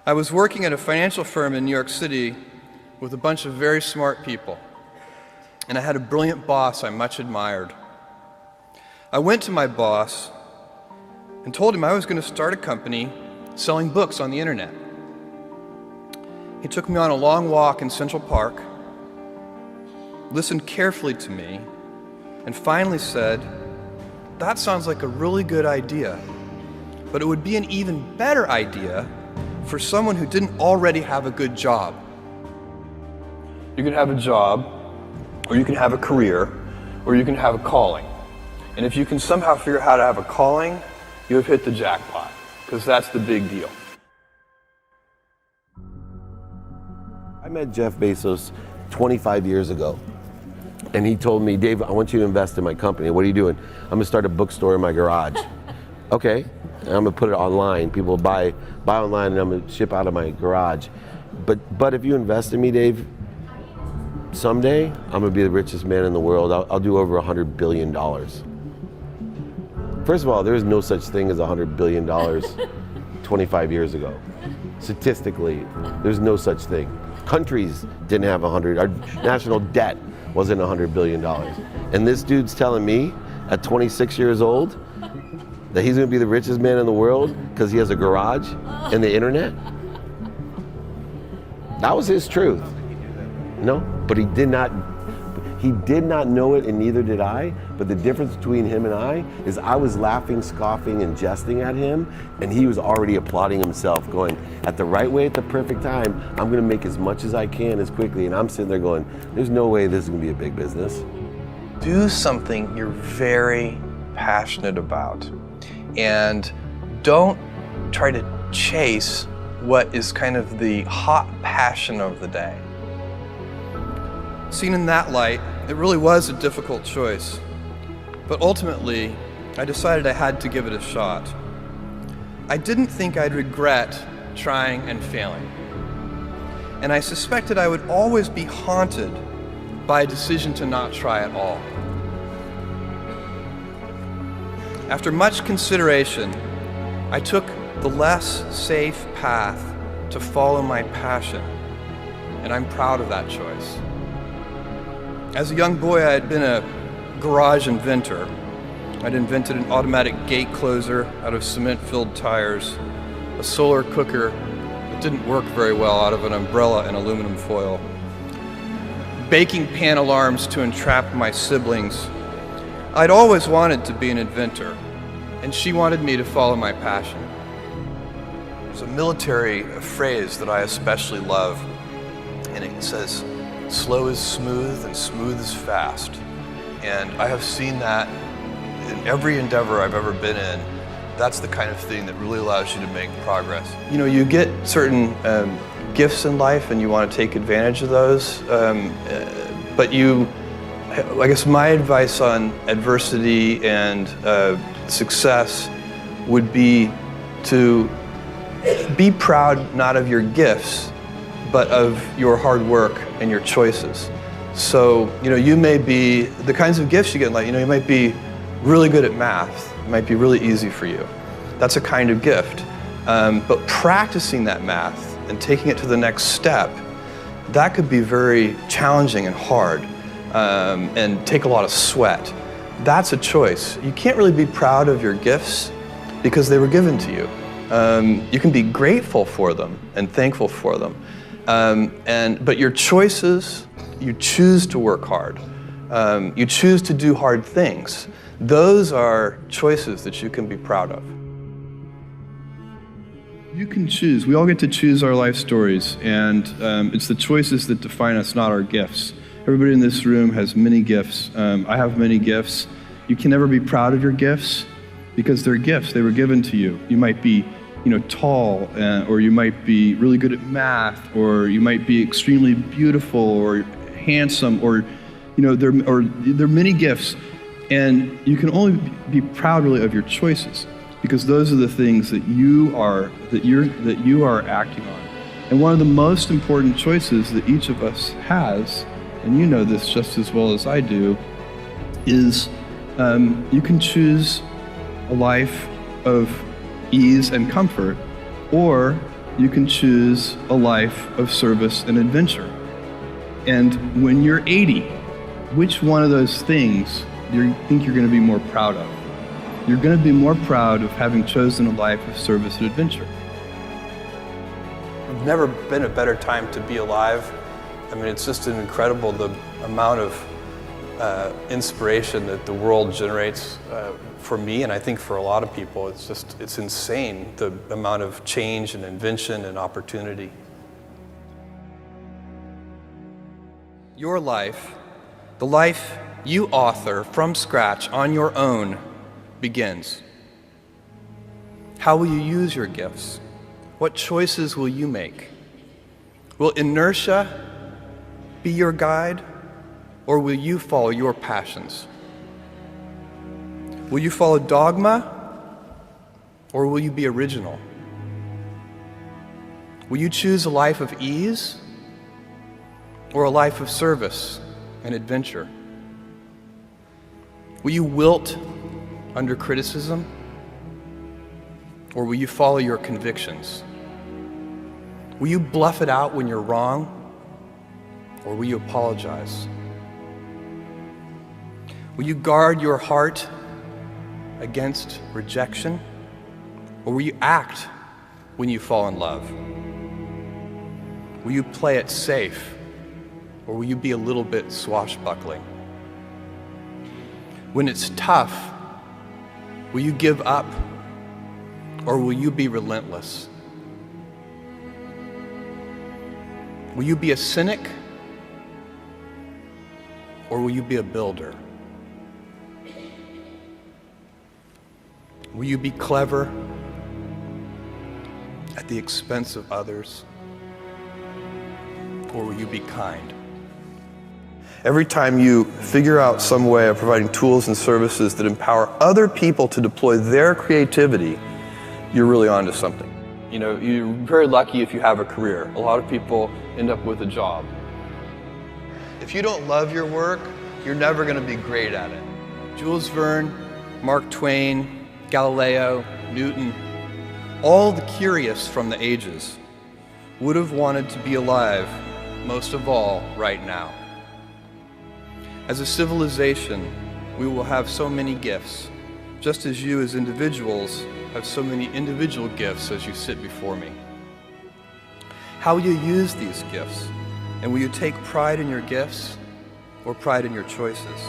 I was working at a financial firm in New York City with a bunch of very smart people, and I had a brilliant boss I much admired. I went to my boss and told him I was going to start a company selling books on the internet. He took me on a long walk in Central Park, listened carefully to me, and finally said, "That sounds like a really good idea, but it would be an even better idea for someone who didn't already have a good job." You can have a job, or you can have a career, or you can have a calling. And if you can somehow figure out how to have a calling, you have hit the jackpot, because that's the big deal. I met Jeff Bezos 25 years ago, and he told me, "Dave, I want you to invest in my company." "What are you doing?" "I'm gonna start a bookstore in my garage." "Okay, and I'm gonna put it online. People buy online, and I'm gonna ship out of my garage. But if you invest in me, Dave, someday I'm gonna be the richest man in the world. I'll do over $100 billion. First of all, there is no such thing as $100 billion 25 years ago. Statistically, there's no such thing. Countries didn't have 100, our national debt wasn't $100 billion. And this dude's telling me at 26 years old that he's gonna be the richest man in the world because he has a garage and the internet? That was his truth. No, but he did not know it, and neither did I. But the difference between him and I is I was laughing, scoffing, and jesting at him, and he was already applauding himself, going, at the right way, at the perfect time, I'm gonna make as much as I can as quickly. And I'm sitting there going, there's no way this is gonna be a big business. Do something you're very passionate about, and don't try to chase what is kind of the hot passion of the day. Seen in that light, it really was a difficult choice, but ultimately, I decided I had to give it a shot. I didn't think I'd regret trying and failing, and I suspected I would always be haunted by a decision to not try at all. After much consideration, I took the less safe path to follow my passion, and I'm proud of that choice. As a young boy, I had been a garage inventor. I'd invented an automatic gate closer out of cement-filled tires, a solar cooker that didn't work very well out of an umbrella and aluminum foil, baking pan alarms to entrap my siblings. I'd always wanted to be an inventor, and she wanted me to follow my passion. There's a military phrase that I especially love, and it says, "Slow is smooth and smooth is fast." And I have seen that in every endeavor I've ever been in. That's the kind of thing that really allows you to make progress. You know, you get certain gifts in life and you want to take advantage of those, but I guess my advice on adversity and success would be to be proud not of your gifts, but of your hard work and your choices. So, you may be, the kinds of gifts you get in life, you might be really good at math. It might be really easy for you. That's a kind of gift. But practicing that math and taking it to the next step, that could be very challenging and hard, and take a lot of sweat. That's a choice. You can't really be proud of your gifts because they were given to you. You can be grateful for them and thankful for them. But your choices, you choose to work hard. You choose to do hard things. Those are choices that you can be proud of. You can choose. We all get to choose our life stories, and it's the choices that define us, not our gifts. Everybody in this room has many gifts. I have many gifts. You can never be proud of your gifts because they're gifts. They were given to you. You might be tall, or you might be really good at math, or you might be extremely beautiful or handsome, or there are many gifts, and you can only be proud really of your choices because those are the things that you are acting on. And one of the most important choices that each of us has, and you know this just as well as I do, is you can choose a life of ease and comfort, or you can choose a life of service and adventure. And when you're 80, which one of those things do you think you're going to be more proud of? You're going to be more proud of having chosen a life of service and adventure. There's never been a better time to be alive. I mean, it's just incredible the amount of inspiration that the world generates for me, and I think for a lot of people. It's insane, the amount of change and invention and opportunity. Your life, the life you author from scratch on your own, begins. How will you use your gifts? What choices will you make? Will inertia be your guide, or will you follow your passions? Will you follow dogma, or will you be original? Will you choose a life of ease, or a life of service and adventure? Will you wilt under criticism, or will you follow your convictions? Will you bluff it out when you're wrong, or will you apologize? Will you guard your heart against rejection, or will you act when you fall in love? Will you play it safe, or will you be a little bit swashbuckling? When it's tough, will you give up, or will you be relentless? Will you be a cynic, or will you be a builder? Will you be clever at the expense of others, or will you be kind? Every time you figure out some way of providing tools and services that empower other people to deploy their creativity, you're really onto something. You know, you're very lucky if you have a career. A lot of people end up with a job. If you don't love your work, you're never going to be great at it. Jules Verne, Mark Twain, Galileo, Newton, all the curious from the ages would have wanted to be alive, most of all, right now. As a civilization, we will have so many gifts, just as you as individuals have so many individual gifts as you sit before me. How will you use these gifts? And will you take pride in your gifts or pride in your choices?